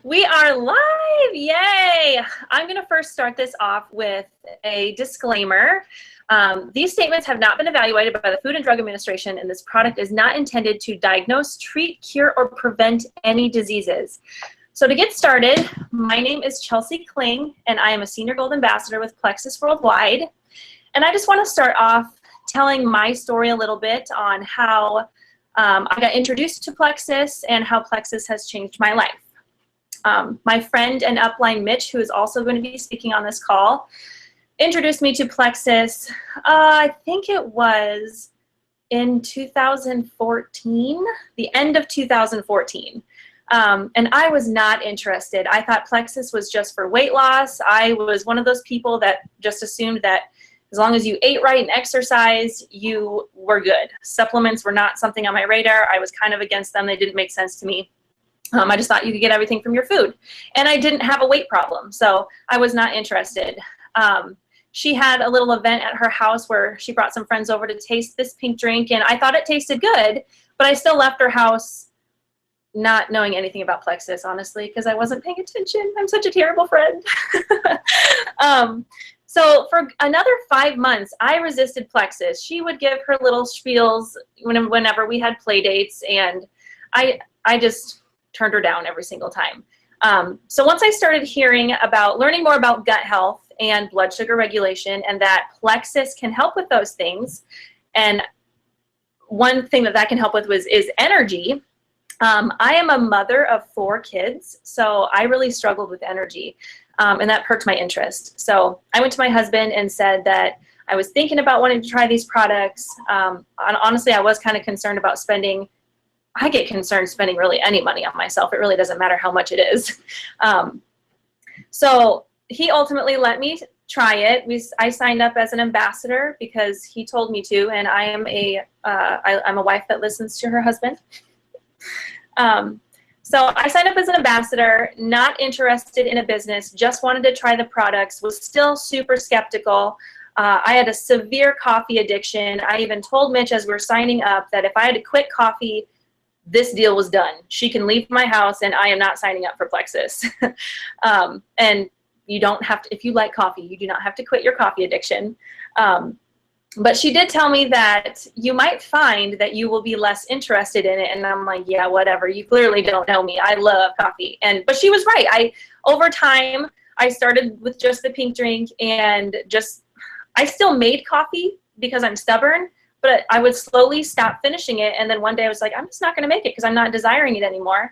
We are live! Yay! I'm going to first start this off with a disclaimer. These statements have not been evaluated by the Food and Drug Administration, and this product is not intended to diagnose, treat, cure, or prevent any diseases. So to get started, my name is Chelsea Kling, and I am a Senior Gold Ambassador with Plexus Worldwide. And I just want to start off telling my story a little bit on how I got introduced to Plexus and how Plexus has changed my life. My friend and upline Mitch, who is also going to be speaking on this call, introduced me to Plexus, I think it was in 2014, the end of 2014. And I was not interested. I thought Plexus was just for weight loss. I was one of those people that just assumed that as long as you ate right and exercised, you were good. Supplements were not something on my radar. I was kind of against them. They didn't make sense to me. I just thought you could get everything from your food. And I didn't have a weight problem, so I was not interested. She had a little event at her house where she brought some friends over to taste this pink drink, and I thought it tasted good, but I still left her house not knowing anything about Plexus, honestly, because I wasn't paying attention. I'm such a terrible friend. So for another 5 months, I resisted Plexus. She would give her little spiels whenever we had play dates, and I just turned her down every single time. So once I started learning more about gut health and blood sugar regulation, and that Plexus can help with those things, and one thing that can help with is energy. I am a mother of 4 kids, so I really struggled with energy, and that perked my interest. So I went to my husband and said that I was thinking about wanting to try these products. And honestly, I was kind of concerned about spending. I get concerned spending really any money on myself. It really doesn't matter how much it is. So he ultimately let me try it. I signed up as an ambassador because he told me to, and I am I'm a wife that listens to her husband. So I signed up as an ambassador, not interested in a business, just wanted to try the products, was still super skeptical. I had a severe coffee addiction. I even told Mitch as we were signing up that if I had to quit coffee, this deal was done. She can leave my house and I am not signing up for Plexus. And you don't have to, if you like coffee, you do not have to quit your coffee addiction. But she did tell me that you might find that you will be less interested in it. And I'm like, yeah, whatever. You clearly don't know me. I love coffee. But she was right. Over time, I started with just the pink drink, and I still made coffee because I'm stubborn, but I would slowly stop finishing it. And then one day I was like, I'm just not going to make it because I'm not desiring it anymore.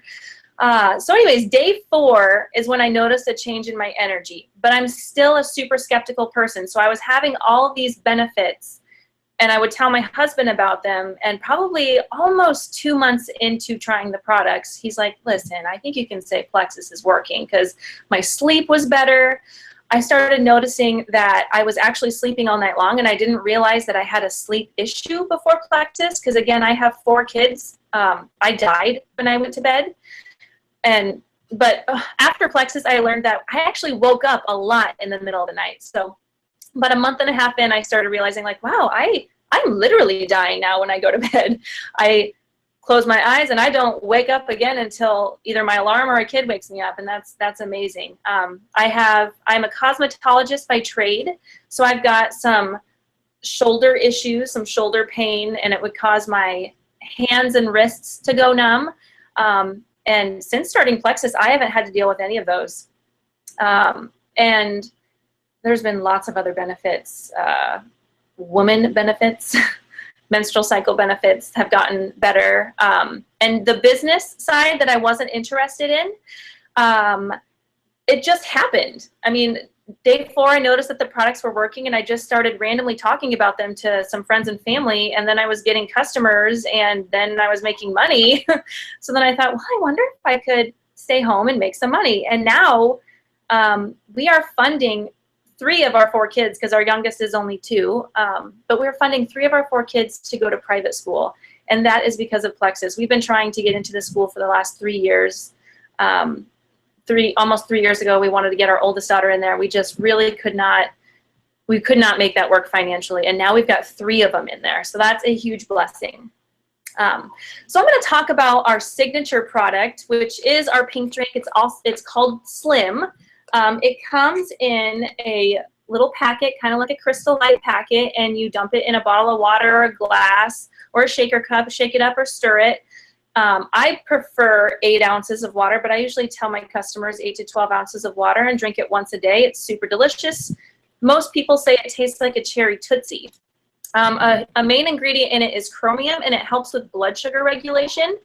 So anyways, day 4 is when I noticed a change in my energy, but I'm still a super skeptical person. So I was having all of these benefits, and I would tell my husband about them, and probably almost 2 months into trying the products, he's like, listen, I think you can say Plexus is working, because my sleep was better. I started noticing that I was actually sleeping all night long, and I didn't realize that I had a sleep issue before Plexus, because again, I have 4 kids. I died when I went to bed. But after Plexus, I learned that I actually woke up a lot in the middle of the night. So about a month and a half in, I started realizing, like, wow, I'm literally dying now when I go to bed. I close my eyes and I don't wake up again until either my alarm or a kid wakes me up, and that's amazing. I'm a cosmetologist by trade, so I've got some shoulder issues, some shoulder pain, and it would cause my hands and wrists to go numb. And since starting Plexus, I haven't had to deal with any of those. And there's been lots of other benefits. Woman benefits, menstrual cycle benefits have gotten better. And the business side that I wasn't interested in, it just happened. I mean, day 4, I noticed that the products were working, and I just started randomly talking about them to some friends and family, and then I was getting customers, and then I was making money. So then I thought, well, I wonder if I could stay home and make some money. And now we are funding 3 of our 4 kids, because our youngest is only 2, but we're funding 3 of our 4 kids to go to private school, and that is because of Plexus. We've been trying to get into the school for the last 3 years. Almost 3 years ago, we wanted to get our oldest daughter in there. We just really could not make that work financially. And now we've got 3 of them in there. So that's a huge blessing. So I'm going to talk about our signature product, which is our pink drink. It's called Slim. It comes in a little packet, kind of like a Crystal Light packet, and you dump it in a bottle of water or a glass or a shaker cup, shake it up or stir it. I prefer 8 ounces of water, but I usually tell my customers 8 to 12 ounces of water and drink it once a day. It's super delicious. Most people say it tastes like a cherry Tootsie. A main ingredient in it is chromium, and it helps with blood sugar regulation.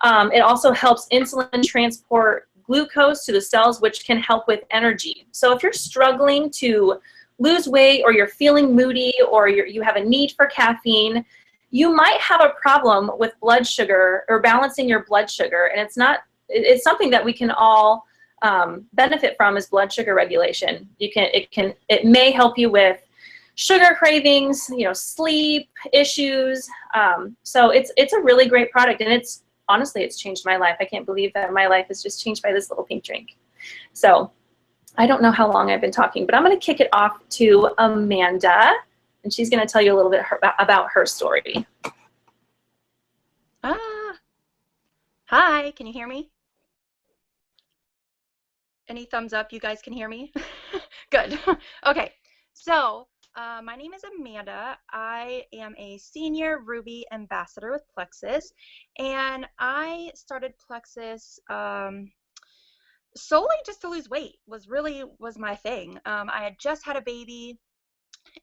It also helps insulin transport glucose to the cells, which can help with energy. So if you're struggling to lose weight, or you're feeling moody, or you have a need for caffeine, you might have a problem with blood sugar or balancing your blood sugar. And it's something that we can all benefit from, is blood sugar regulation. It may help you with sugar cravings, sleep issues. So it's a really great product, and honestly, it's changed my life. I can't believe that my life is just changed by this little pink drink. So I don't know how long I've been talking, but I'm going to kick it off to Amanda, and she's going to tell you a little bit about her story. Hi, can you hear me? Any thumbs up? You guys can hear me? Good. Okay, so my name is Amanda. I am a senior Ruby ambassador with Plexus, and I started Plexus solely just to lose weight. Was my thing. I had just had a baby,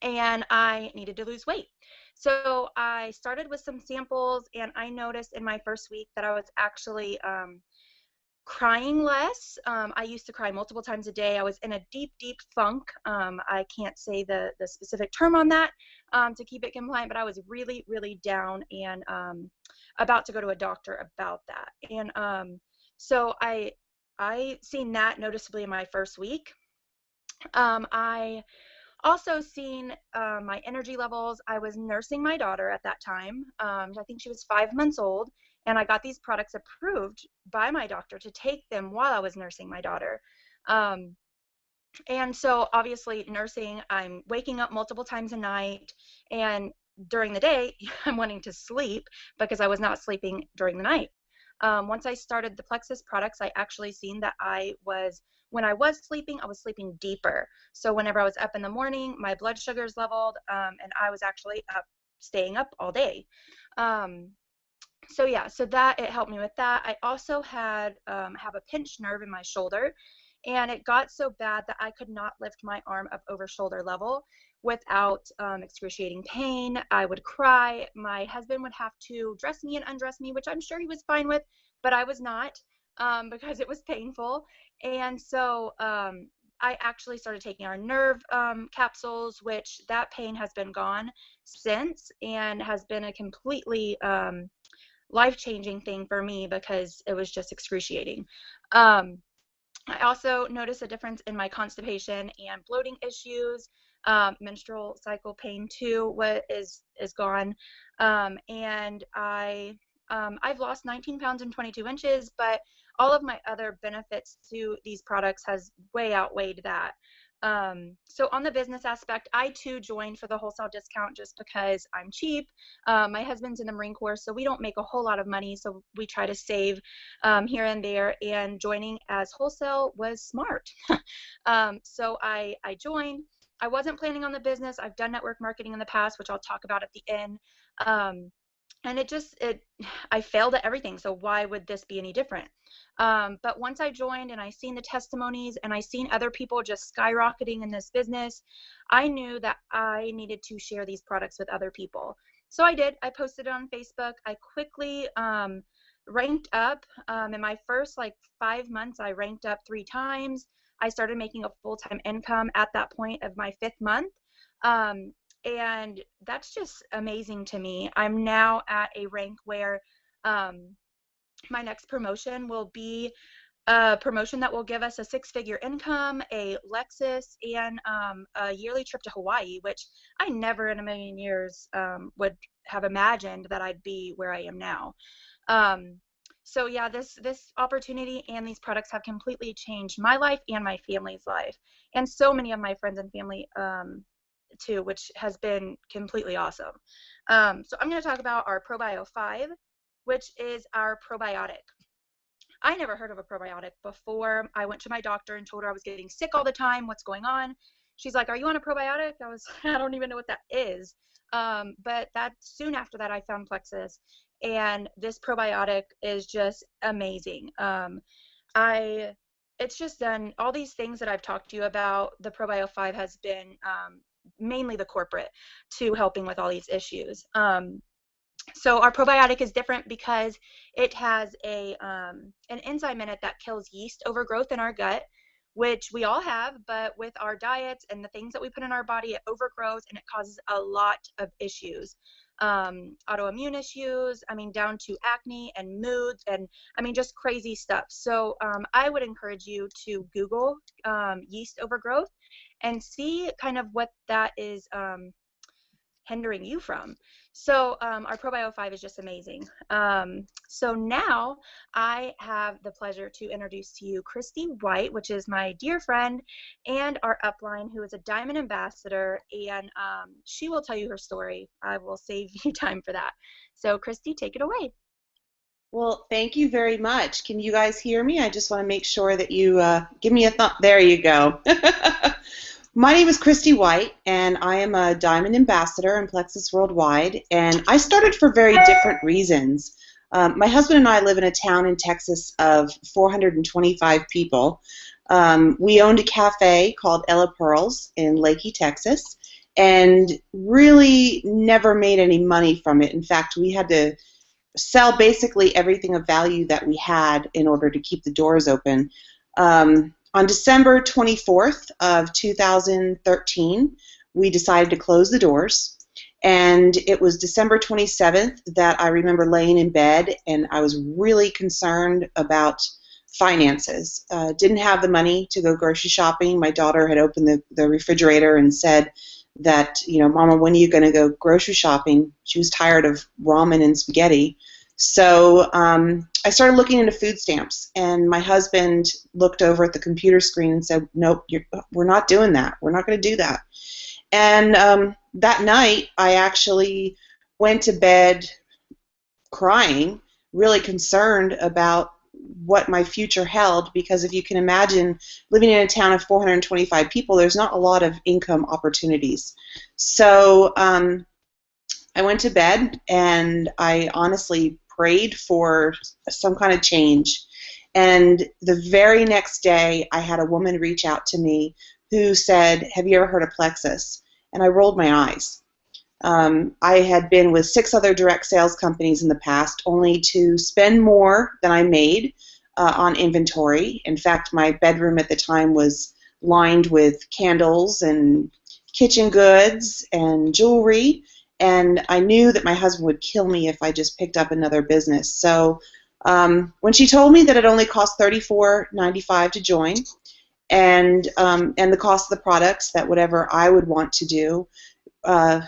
and I needed to lose weight. So I started with some samples, and I noticed in my first week that I was actually crying less. I used to cry multiple times a day. I was in a deep, deep funk. I can't say the specific term on that to keep it compliant, but I was really, really down and about to go to a doctor about that. And so I seen that noticeably in my first week. I also seen my energy levels. I was nursing my daughter at that time. I think she was 5 months old, and I got these products approved by my doctor to take them while I was nursing my daughter. And so obviously nursing, I'm waking up multiple times a night, and during the day, I'm wanting to sleep because I was not sleeping during the night. Once I started the Plexus products, I actually seen that when I was sleeping, I was sleeping deeper. So whenever I was up in the morning, my blood sugars leveled, and I was actually staying up all day. So yeah, so that it helped me with that. I also have a pinched nerve in my shoulder, and it got so bad that I could not lift my arm up over shoulder level without excruciating pain. I would cry. My husband would have to dress me and undress me, which I'm sure he was fine with, but I was not, because it was painful. And so I actually started taking our nerve capsules, which that pain has been gone since, and has been a completely life-changing thing for me because it was just excruciating. I also noticed a difference in my constipation and bloating issues. Menstrual cycle pain too is gone, and I've lost 19 pounds and 22 inches, but all of my other benefits to these products has way outweighed that. So on the business aspect, I too joined for the wholesale discount just because I'm cheap. My husband's in the Marine Corps, so we don't make a whole lot of money, so we try to save here and there, and joining as wholesale was smart. So I joined. I wasn't planning on the business. I've done network marketing in the past, which I'll talk about at the end. And I failed at everything, so why would this be any different? But once I joined and I seen the testimonies and I seen other people just skyrocketing in this business, I knew that I needed to share these products with other people. So I did. I posted it on Facebook. I quickly ranked up. In my first 5 months, I ranked up 3 times. I started making a full-time income at that point of my 5th month. And that's just amazing to me. I'm now at a rank where my next promotion will be a promotion that will give us a 6-figure income, a Lexus, and a yearly trip to Hawaii, which I never in a million years would have imagined that I'd be where I am now. So yeah, this opportunity and these products have completely changed my life and my family's life, and so many of my friends and family too, which has been completely awesome. So I'm going to talk about our ProBio 5. which is our probiotic. I never heard of a probiotic before. I went to my doctor and told her I was getting sick all the time. What's going on? She's like, "Are you on a probiotic?" I don't even know what that is. But that soon after that, I found Plexus, and this probiotic is just amazing. It's just done all these things that I've talked to you about. The Probio 5 has been mainly the corporate to helping with all these issues. So our probiotic is different because it has an enzyme in it that kills yeast overgrowth in our gut, which we all have, but with our diets and the things that we put in our body, it overgrows and it causes a lot of issues. Autoimmune issues, I mean, down to acne and moods, and I mean, just crazy stuff. So I would encourage you to Google yeast overgrowth and see kind of what that is hindering you from. So our Probio 5 is just amazing. So now I have the pleasure to introduce to you Christy White, which is my dear friend and our upline, who is a Diamond Ambassador, and she will tell you her story. I will save you time for that. So Christy, take it away. Well, thank you very much. Can you guys hear me? I just want to make sure that you give me a thumb. There you go. My name is Christy White, and I am a Diamond Ambassador in Plexus Worldwide, and I started for very different reasons. My husband and I live in a town in Texas of 425 people. We owned a cafe called Ella Pearls in Leakey, Texas, and really never made any money from it. In fact, we had to sell basically everything of value that we had in order to keep the doors open. On December 24th of 2013, we decided to close the doors, and it was December 27th that I remember laying in bed, and I was really concerned about finances. Didn't have the money to go grocery shopping. My daughter had opened the refrigerator and said that, you know, "Mama, when are you going to go grocery shopping?" She was tired of ramen and spaghetti. So I started looking into food stamps, and my husband looked over at the computer screen and said, "Nope, we're not doing that. We're not going to do that." And that night, I actually went to bed crying, really concerned about what my future held, because if you can imagine living in a town of 425 people, there's not a lot of income opportunities. So I went to bed, and I honestly prayed for some kind of change. And the very next day, I had a woman reach out to me who said, "Have you ever heard of Plexus?" And I rolled my eyes. I had been with 6 other direct sales companies in the past, only to spend more than I made on inventory. In fact, my bedroom at the time was lined with candles and kitchen goods and jewelry. And I knew that my husband would kill me if I just picked up another business. So when she told me that it only cost $34.95 to join, and the cost of the products, that whatever I would want to do, I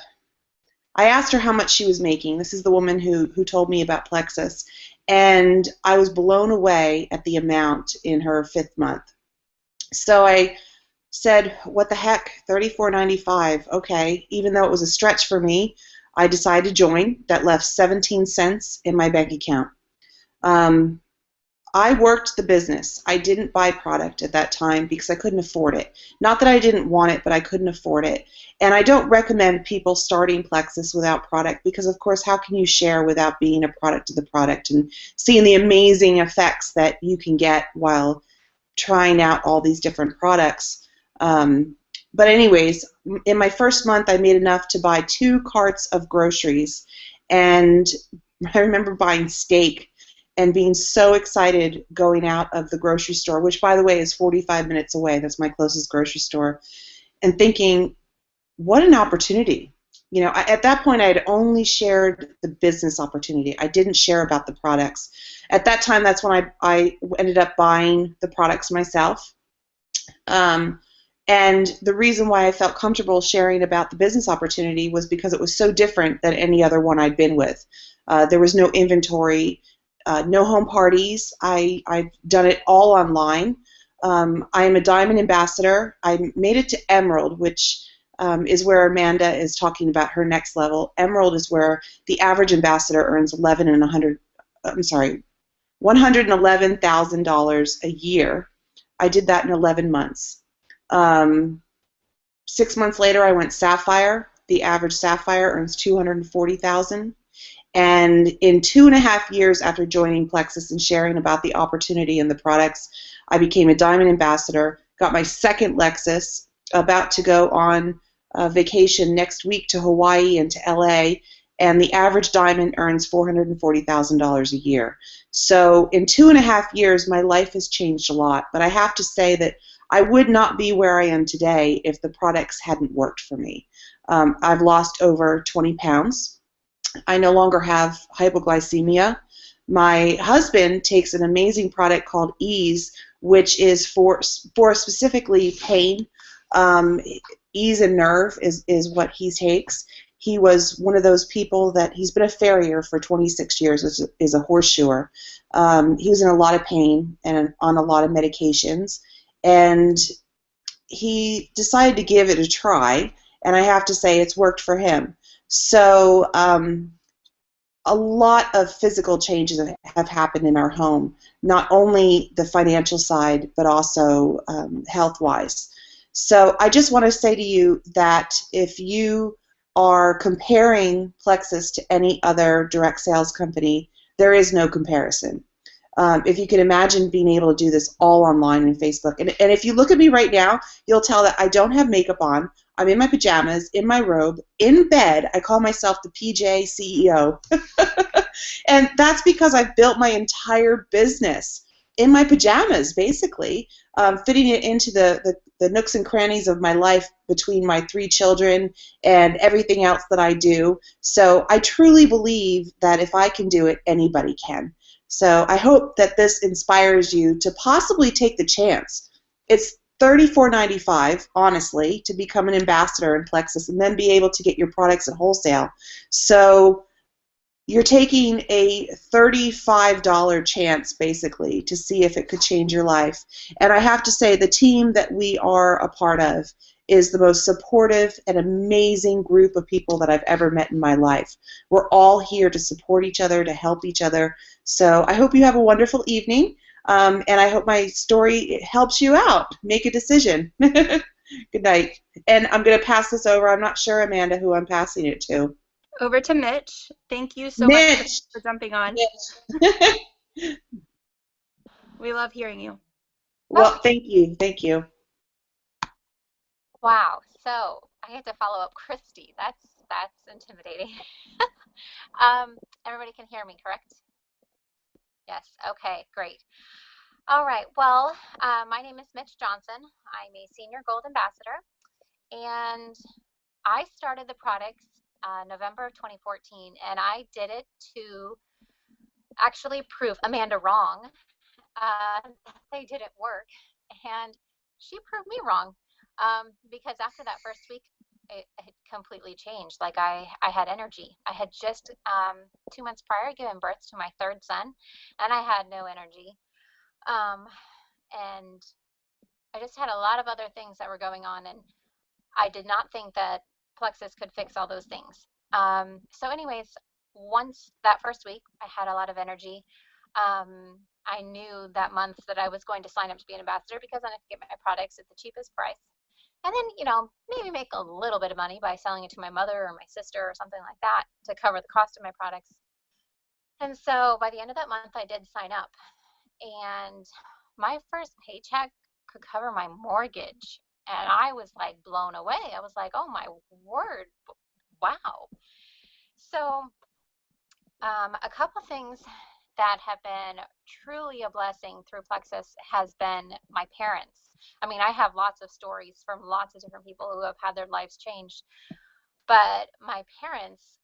asked her how much she was making. This is the woman who told me about Plexus. And I was blown away at the amount in her 5th month. So I said, "What the heck, $34.95, okay." Even though it was a stretch for me, I decided to join. That left 17 cents in my bank account. I worked the business. I didn't buy product at that time because I couldn't afford it. Not that I didn't want it, but I couldn't afford it. And I don't recommend people starting Plexus without product because, of course, how can you share without being a product of the product and seeing the amazing effects that you can get while trying out all these different products? But anyways, in my first month, I made enough to buy 2 carts of groceries, and I remember buying steak and being so excited going out of the grocery store, which, by the way, is 45 minutes away. That's my closest grocery store, and thinking, what an opportunity. You know, at that point, I had only shared the business opportunity. I didn't share about the products. At that time, that's when I ended up buying the products myself. And the reason why I felt comfortable sharing about the business opportunity was because it was so different than any other one I'd been with. There was no inventory, no home parties. I've done it all online. I am a Diamond Ambassador. I made it to Emerald, which is where Amanda is talking about her next level. Emerald is where the average ambassador earns $11,100 I'm sorry, $111,000 a year. I did that in 11 months. 6 months later, I went Sapphire. The average Sapphire earns $240,000. And in 2.5 years after joining Plexus and sharing about the opportunity and the products, I became a Diamond Ambassador, got my second Lexus, about to go on vacation next week to Hawaii and to LA, and the average Diamond earns $440,000 a year. So in 2.5 years, my life has changed a lot, but I have to say that I would not be where I am today if the products hadn't worked for me. I've lost over 20 pounds. I no longer have hypoglycemia. My husband takes an amazing product called Ease, which is for specifically pain. Ease and Nerve is what he takes. He was one of those people that he's been a farrier for 26 years, is a horseshoer. He was in a lot of pain and on a lot of medications, and he decided to give it a try, and I have to say it's worked for him. So a lot of physical changes have happened in our home, not only the financial side, but also health-wise. So I just want to say to you that if you are comparing Plexus to any other direct sales company, there is no comparison. If you can imagine being able to do this all online in Facebook. And if you look at me right now, you'll tell that I don't have makeup on. I'm in my pajamas, in my robe, in bed. I call myself the PJ CEO. And that's because I've built my entire business in my pajamas, basically, fitting it into the nooks and crannies of my life between my 3 children and everything else that I do. So I truly believe that if I can do it, anybody can. So I hope that this inspires you to possibly take the chance. It's $34.95, honestly, to become an ambassador in Plexus and then be able to get your products at wholesale. So you're taking a $35 chance, basically, to see if it could change your life. And I have to say, the team that we are a part of is the most supportive and amazing group of people that I've ever met in my life. We're all here to support each other, to help each other. So I hope you have a wonderful evening, and I hope my story helps you out. Make a decision. Good night. And I'm going to pass this over. I'm not sure, Amanda, who I'm passing it to. Over to Mitch. Thank you so Mitch. much for jumping on. Mitch. We love hearing you. Well, thank you. Thank you. Wow. So I had to follow up Christy. That's intimidating. Everybody can hear me, correct? Yes. Okay, great. All right. Well, my name is Mitch Johnson. I'm a senior gold ambassador, and I started the products November of 2014, and I did it to actually prove Amanda wrong. They didn't work, and she proved me wrong, because after that first week, it completely changed. Like I had energy. I had just 2 months prior given birth to my 3rd son, and I had no energy. And I just had a lot of other things that were going on, and I did not think that Plexus could fix all those things. So anyways, once that first week, I had a lot of energy. I knew that month that I was going to sign up to be an ambassador because then I could get my products at the cheapest price. And then, maybe make a little bit of money by selling it to my mother or my sister or something like that to cover the cost of my products. And so by the end of that month, I did sign up. And my first paycheck could cover my mortgage. And I was like blown away. I was like, oh my word, wow. So a couple things that have been truly a blessing through Plexus has been my parents. I mean, I have lots of stories from lots of different people who have had their lives changed, but my parents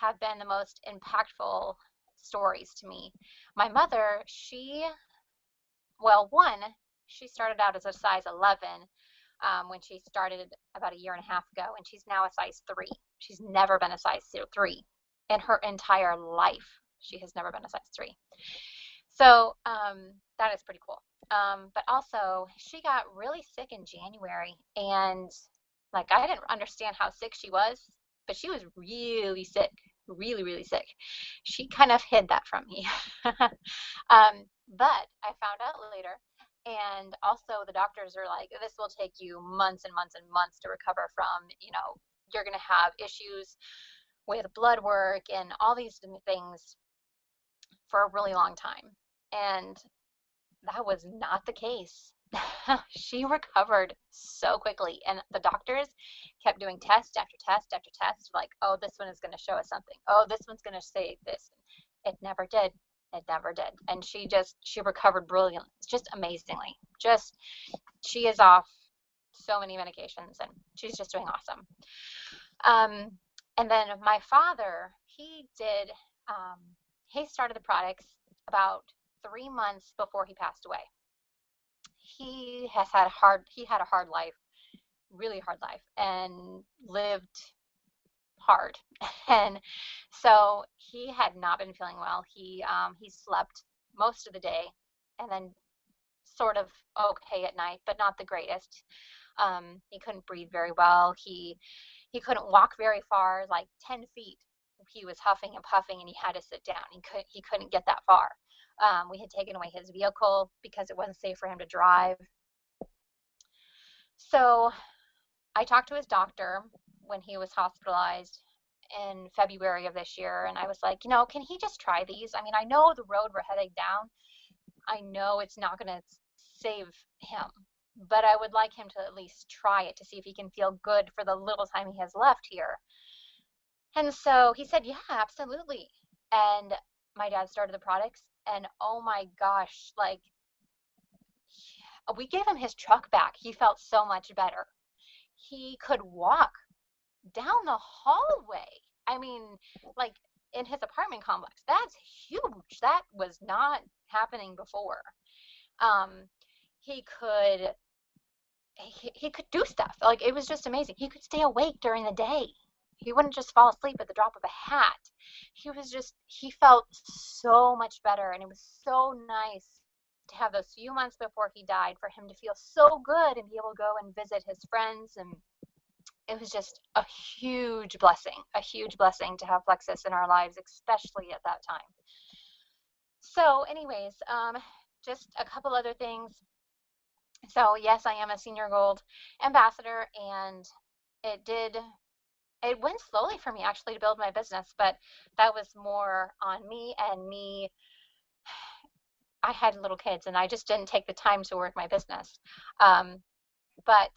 have been the most impactful stories to me. My mother, she started out as a size 11 when she started about 1.5 years ago, and she's now a size 3. She's never been a size 3 in her entire life. She has never been a size 3. So that is pretty cool. But also, she got really sick in January, and I didn't understand how sick she was, but she was really sick. really, really sick. She kind of hid that from me. But I found out later. And also the doctors are like, this will take you months and months and months to recover from, you're going to have issues with blood work and all these things for a really long time. And that was not the case. She recovered so quickly, and the doctors kept doing test after test after test, like, oh, this one is going to show us something. Oh, this one's going to say this. It never did. It never did. And she recovered brilliantly, just amazingly. She is off so many medications, and she's just doing awesome. And then my father, he started the products about 3 months before he passed away. He had a hard life, really hard life, and lived hard. And so he had not been feeling well. He slept most of the day, and then sort of okay at night, but not the greatest. He couldn't breathe very well. He couldn't walk very far, like 10 feet. He was huffing and puffing, and he had to sit down. He couldn't get that far. We had taken away his vehicle because it wasn't safe for him to drive. So I talked to his doctor when he was hospitalized in February of this year, and I was like, can he just try these? I mean, I know the road we're heading down. I know it's not going to save him, but I would like him to at least try it to see if he can feel good for the little time he has left here. And so he said, yeah, absolutely. And my dad started the products, and oh my gosh, like, we gave him his truck back. He felt so much better. He could walk down the hallway. I mean, like, in his apartment complex. That's huge. That was not happening before. He could do stuff. Like, it was just amazing. He could stay awake during the day. He wouldn't just fall asleep at the drop of a hat. He felt so much better, and it was so nice to have those few months before he died for him to feel so good and be able to go and visit his friends. And it was just a huge blessing to have Plexus in our lives, especially at that time. So anyways, just a couple other things. So yes, I am a Senior Gold ambassador, and it went slowly for me actually to build my business, but that was more on me and me. I had little kids, and I just didn't take the time to work my business. But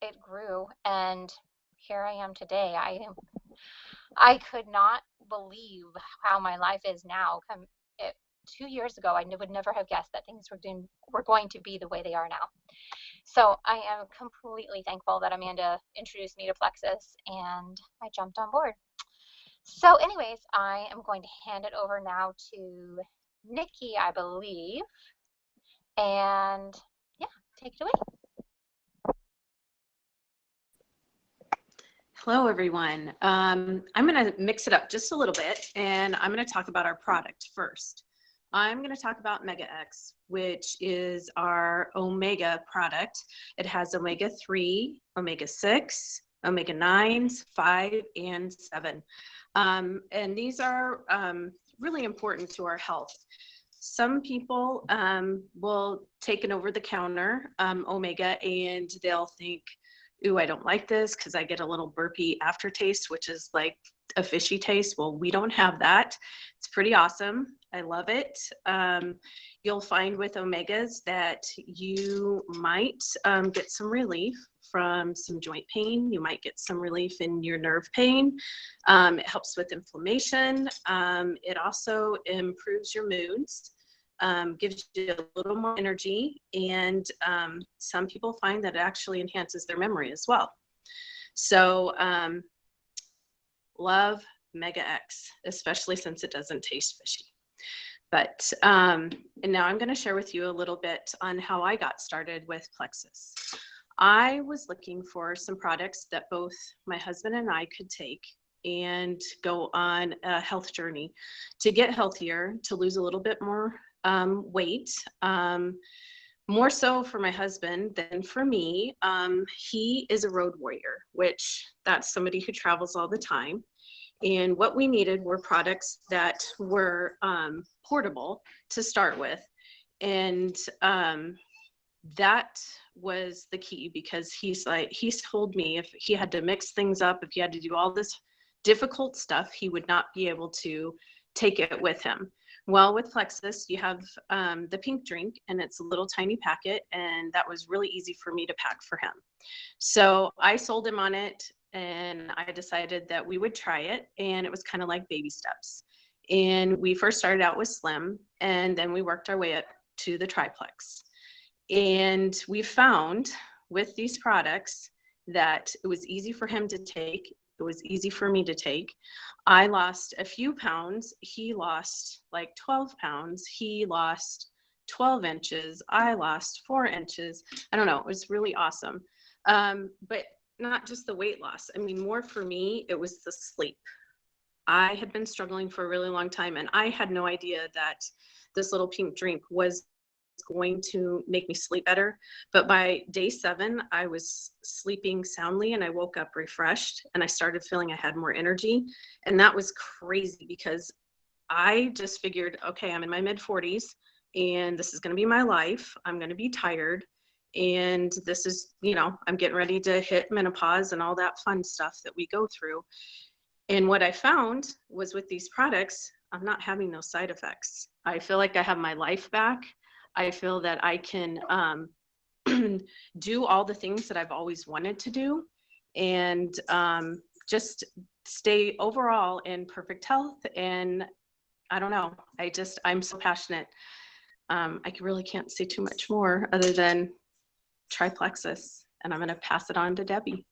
it grew, and here I am today. I could not believe how my life is now. 2 years ago, I would never have guessed that things were going to be the way they are now. So I am completely thankful that Amanda introduced me to Plexus, and I jumped on board. So anyways, I am going to hand it over now to Nikki, I believe. And yeah, take it away. Hello, everyone. I'm going to mix it up just a little bit, and I'm going to talk about our product first. I'm going to talk about Mega X, which is our omega product. It has omega-3, omega-6, omega-9s, 5, and 7. And these are really important to our health. Some people will take an over-the-counter omega, and they'll think, ooh, I don't like this because I get a little burpy aftertaste, which is like a fishy taste. Well, we don't have that. It's pretty awesome. I love it. You'll find with omegas that you might get some relief from some joint pain. You might get some relief in your nerve pain. It helps with inflammation. It also improves your moods. Gives you a little more energy, and some people find that it actually enhances their memory as well. So love Mega X, especially since it doesn't taste fishy. But and now I'm going to share with you a little bit on how I got started with Plexus. I was looking for some products that both my husband and I could take and go on a health journey to get healthier, to lose a little bit more weight, more so for my husband than for me. He is a road warrior, which that's somebody who travels all the time. And what we needed were products that were portable to start with. And that was the key, because he's told me if he had to mix things up, if he had to do all this difficult stuff, he would not be able to take it with him. Well, with Plexus, you have the pink drink, and it's a little tiny packet, and that was really easy for me to pack for him. So I sold him on it, and I decided that we would try it, and it was kind of like baby steps. And we first started out with Slim, and then we worked our way up to the triplex. And we found with these products that it was easy for him to take. It was easy for me to take. I lost a few pounds. He lost like 12 pounds. He lost 12 inches. I lost 4 inches. I don't know. It was really awesome. But not just the weight loss. I mean, more for me, it was the sleep. I had been struggling for a really long time, and I had no idea that this little pink drink was going to make me sleep better. But by day 7, I was sleeping soundly, and I woke up refreshed, and I started feeling I had more energy. And that was crazy, because I just figured, okay, I'm in my mid-40s, and this is going to be my life. I'm going to be tired. And this is, you know, I'm getting ready to hit menopause and all that fun stuff that we go through. And what I found was with these products, I'm not having those side effects. I feel like I have my life back. I feel that I can do all the things that I've always wanted to do, and just stay overall in perfect health. And I don't know, I'm so passionate. I really can't say too much more other than try Plexus, and I'm going to pass it on to Debbie.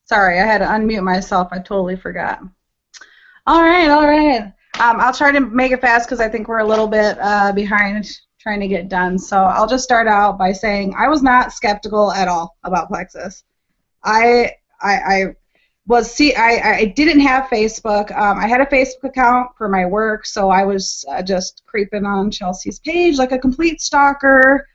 Sorry, I had to unmute myself. I totally forgot. All right. I'll try to make it fast because I think we're a little bit behind trying to get done. So I'll just start out by saying I was not skeptical at all about Plexus. I didn't have Facebook. I had a Facebook account for my work, so I was just creeping on Chelsea's page like a complete stalker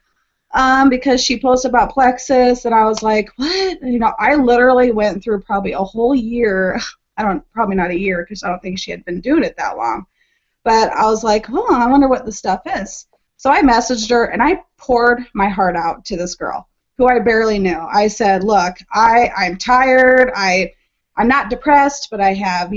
because she posted about Plexus, and I was like, what? You know, I literally went through probably a whole year. Probably not a year, because I don't think she had been doing it that long. But I was like, I wonder what this stuff is. So I messaged her, and I poured my heart out to this girl who I barely knew. I said, look, I'm tired. I'm not depressed, but I have,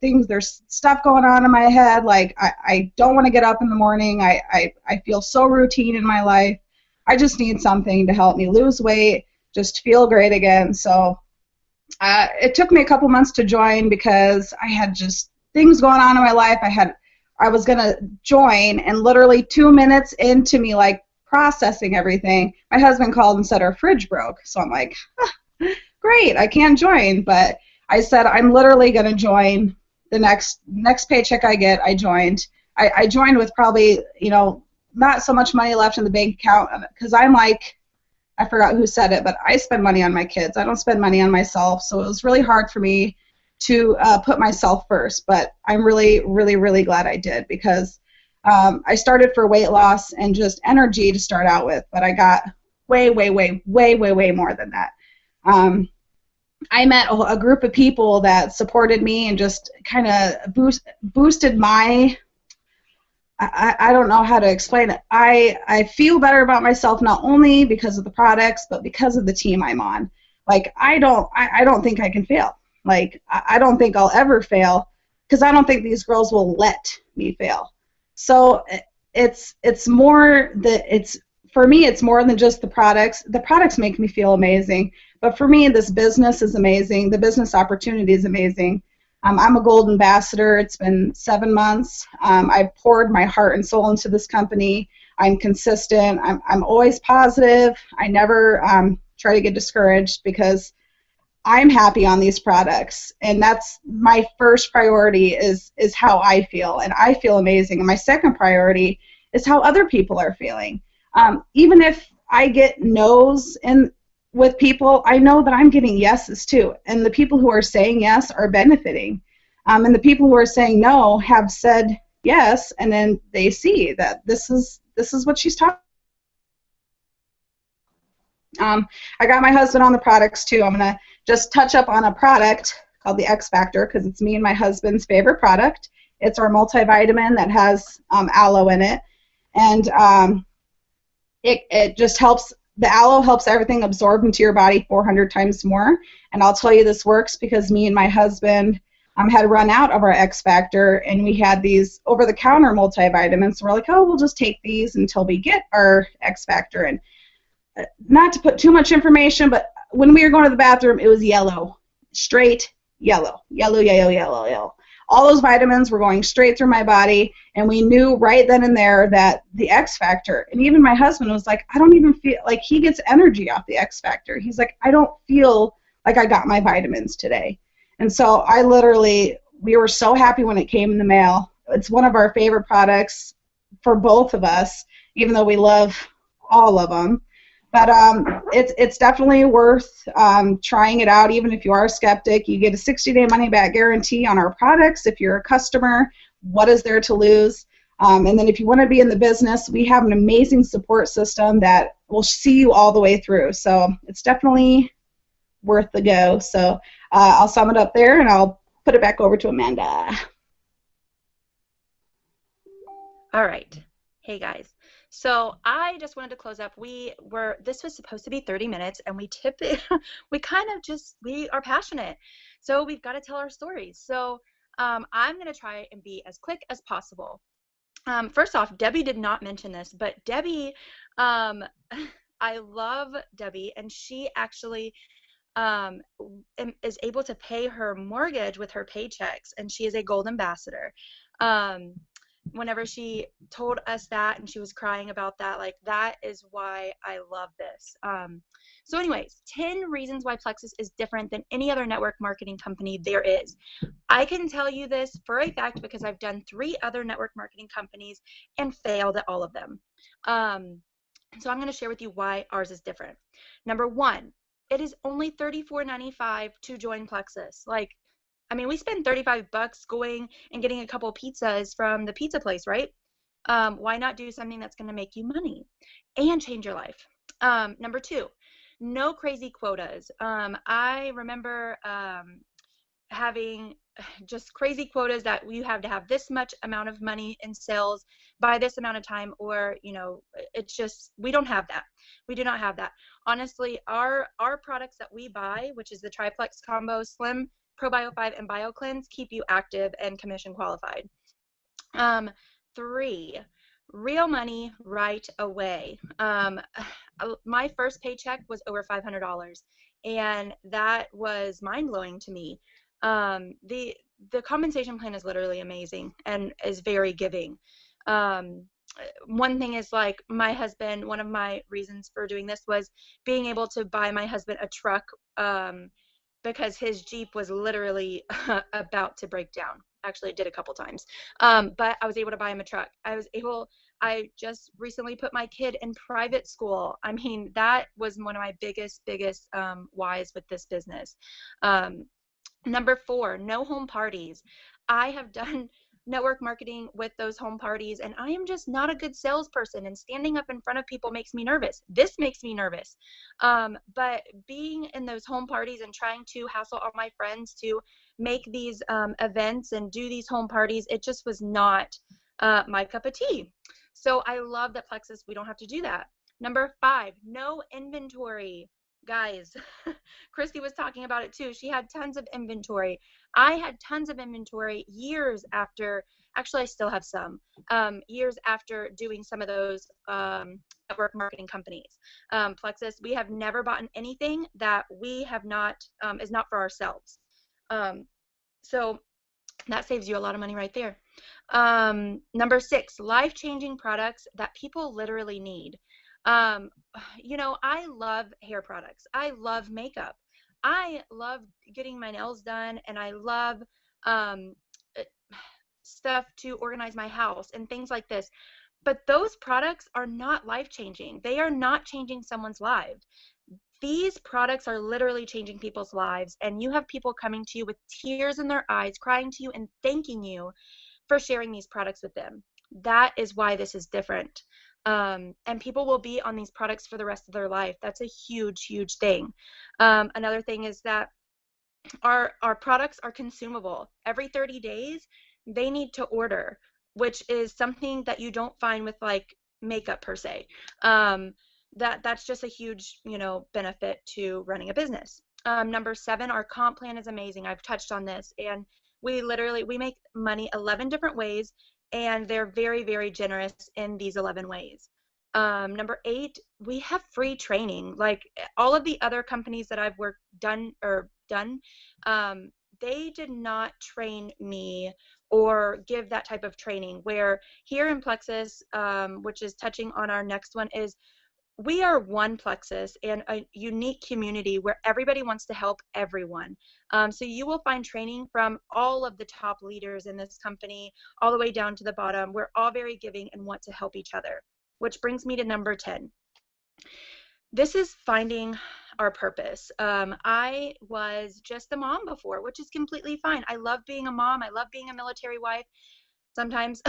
there's stuff going on in my head. Like, I don't want to get up in the morning. I feel so routine in my life. I just need something to help me lose weight, just feel great again. So it took me a couple months to join because I had just things going on in my life. I was going to join, and literally 2 minutes into me, like, processing everything, my husband called and said our fridge broke. So I'm like, great, I can't join. But I said, I'm literally going to join. The next paycheck I get, I joined. I joined with probably, not so much money left in the bank account, because I'm like, I forgot who said it, but I spend money on my kids. I don't spend money on myself. So it was really hard for me to put myself first. But I'm really, really, really glad I did, because I started for weight loss and just energy to start out with, but I got way, way, way, way, way, way more than that. I met a group of people that supported me and just kind of boosted my, I don't know how to explain it. I feel better about myself, not only because of the products, but because of the team I'm on. Like, I don't think I can fail. Like, I don't think I'll ever fail, because I don't think these girls will let me fail. So for me, it's more than just the products. The products make me feel amazing. But for me, this business is amazing. The business opportunity is amazing. I'm a gold ambassador. It's been 7 months. I've poured my heart and soul into this company. I'm consistent. I'm always positive. I never try to get discouraged, because I'm happy on these products. And that's my first priority is how I feel. And I feel amazing. And my second priority is how other people are feeling. Even if I get no's with people, I know that I'm getting yeses too. And the people who are saying yes are benefiting. And the people who are saying no have said yes, and then they see that this is what she's talking I got my husband on the products too. I'm going to just touch up on a product called the X Factor because it's me and my husband's favorite product. It's our multivitamin that has aloe in it. And it just helps. The aloe helps everything absorb into your body 400 times more. And I'll tell you this works because me and my husband had run out of our X Factor, and we had these over-the-counter multivitamins. So we're like, oh, we'll just take these until we get our X Factor. And not to put too much information, but when we were going to the bathroom, it was yellow, straight yellow, yellow, yellow, yellow, yellow. All those vitamins were going straight through my body, and we knew right then and there that the X Factor, and even my husband was like, I don't even feel like he gets energy off the X Factor. He's like, I don't feel like I got my vitamins today. And so we were so happy when it came in the mail. It's one of our favorite products for both of us, even though we love all of them. But it's definitely worth trying it out, even if you are a skeptic. You get a 60-day money-back guarantee on our products. If you're a customer, what is there to lose? And then if you want to be in the business, we have an amazing support system that will see you all the way through. So it's definitely worth the go. So I'll sum it up there, and I'll put it back over to Amanda. All right. Hey, guys. So I just wanted to close up. This was supposed to be 30 minutes, and we are passionate. So we've got to tell our stories. So I'm going to try and be as quick as possible. First off, Debbie did not mention this, but Debbie, I love Debbie, and she actually is able to pay her mortgage with her paychecks, and she is a gold ambassador. Whenever she told us that and she was crying about that, like, that is why I love this. So anyways, 10 reasons why Plexus is different than any other network marketing company there is. I can tell you this for a fact because I've done 3 other network marketing companies and failed at all of them. So I'm going to share with you why ours is different. Number 1, it is only $34.95 to join Plexus. Like, I mean, we spend $35 going and getting a couple of pizzas from the pizza place, right? Why not do something that's going to make you money and change your life? Number 2, no crazy quotas. I remember having just crazy quotas that you have to have this much amount of money in sales by this amount of time, or, it's just, we don't have that. We do not have that. Honestly, our products that we buy, which is the Triplex Combo Slim, Probio 5, and BioCleanse, keep you active and commission qualified. 3, real money right away. My first paycheck was over $500, and that was mind-blowing to me. The compensation plan is literally amazing and is very giving. One thing is, like, my husband, one of my reasons for doing this was being able to buy my husband a truck, because his Jeep was literally about to break down. Actually, it did a couple times. But I was able to buy him a truck. I just recently put my kid in private school. I mean, that was one of my biggest whys with this business. Number 4, no home parties. I have done network marketing with those home parties, and I am just not a good salesperson, and standing up in front of people makes me nervous. This makes me nervous. But being in those home parties and trying to hassle all my friends to make these events and do these home parties, it just was not my cup of tea. So I love that Plexus, we don't have to do that. Number 5, no inventory. Guys, Christy was talking about it too. She had tons of inventory. I had tons of inventory years after, actually I still have some, years after doing some of those network marketing companies. Plexus, we have never bought anything that we have not, is not for ourselves. So that saves you a lot of money right there. Number 6, life-changing products that people literally need. I love hair products. I love makeup. I love getting my nails done, and I love stuff to organize my house and things like this. But those products are not life-changing. They are not changing someone's life. These products are literally changing people's lives, and you have people coming to you with tears in their eyes, crying to you and thanking you for sharing these products with them. That is why this is different. And people will be on these products for the rest of their life. That's a huge, huge thing. Another thing is that our products are consumable. Every 30 days, they need to order, which is something that you don't find with like makeup per se. That's just a huge, benefit to running a business. Number 7, our comp plan is amazing. I've touched on this, and we make money 11 different ways, and they're very, very generous in these 11 ways. Number 8, we have free training. Like all of the other companies that I've done, they did not train me or give that type of training. Where here in Plexus, which is touching on our next one, is we are one Plexus and a unique community where everybody wants to help everyone. So you will find training from all of the top leaders in this company, all the way down to the bottom. We're all very giving and want to help each other, which brings me to number 10. This is finding our purpose. I was just a mom before, which is completely fine. I love being a mom. I love being a military wife sometimes,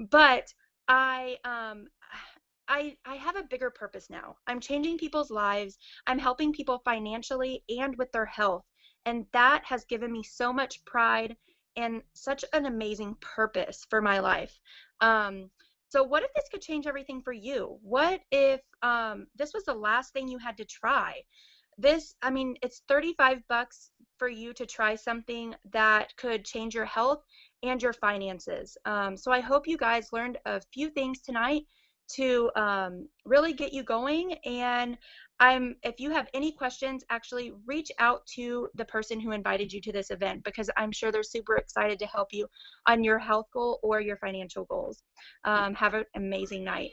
but I have a bigger purpose now. I'm changing people's lives. I'm helping people financially and with their health. And that has given me so much pride and such an amazing purpose for my life. So what if this could change everything for you? What if this was the last thing you had to try? It's $35 for you to try something that could change your health and your finances. So I hope you guys learned a few things tonight to really get you going. And if you have any questions, actually reach out to the person who invited you to this event, because I'm sure they're super excited to help you on your health goal or your financial goals. Have an amazing night.